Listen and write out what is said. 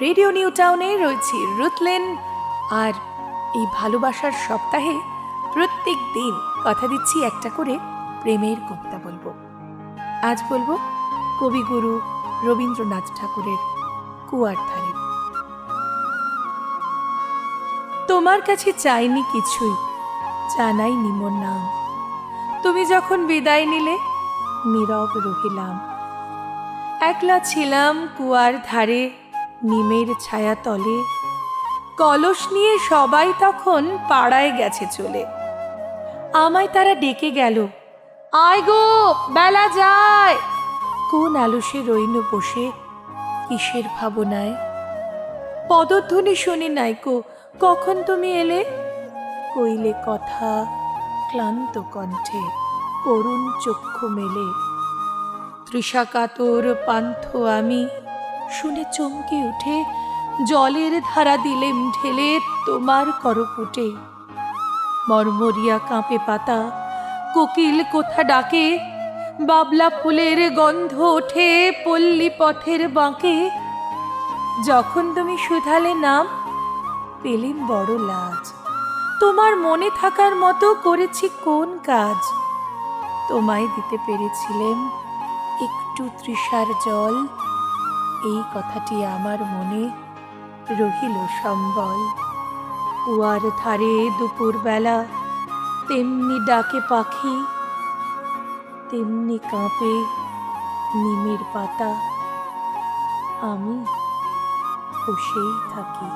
Radio new টাউনে রয়েছি রুথলেন, আর এই ভালোবাসার সপ্তাহে প্রত্যেক দিন কথা দিচ্ছি একটা করে প্রেমের কবিতা বলবো। আজ বলবো কবিগুরু রবীন্দ্রনাথ ঠাকুরের কুয়ার ধারে। তোমার কাছে চাইনি কিছুই, জানাইনি মোর নাম, তুমি যখন বিদায় নিলে নীরব রহিলাম। একলা ছিলাম কুয়ার ধারে নিমের ছায়া তলে, কলস নিয়ে সবাই তখন পাড়ায় গেছে চলে। আমায় তারা ডেকে গেল, আয় গো বেলা যায়। কোন আলসে রইল বসে কিসের ভাবনায়, পদধ্বনি শুনি নাইকো কখন তুমি এলে। কইলে কথা ক্লান্ত কণ্ঠে করুণ চক্ষু মেলে, তৃষাকাতর পান্থ আমি শুনে চমকে উঠে জলের ধারা দিলেম ঢেলে তোমার করপুটে। মরমরিয়া কাঁপে পাতা, কোকিল কোথা ডাকে, বাবলা ফুলের গন্ধ ওঠে পল্লী পথের বাঁকে। যখন তুমি শুধালে নাম পেলেম বড় লাজ, তোমার মনে থাকার মতো করেছি কোন কাজ। তোমায় দিতে পেরেছিলেম একটু তৃষার জল, এই কথাটি আমার মনে রহিল সম্বল। কুয়ার ধারে দুপুর বেলা তেমনি ডাকে পাখি, তেমনি কাঁপে নিমের পাতা, আমি বসেই থাকি।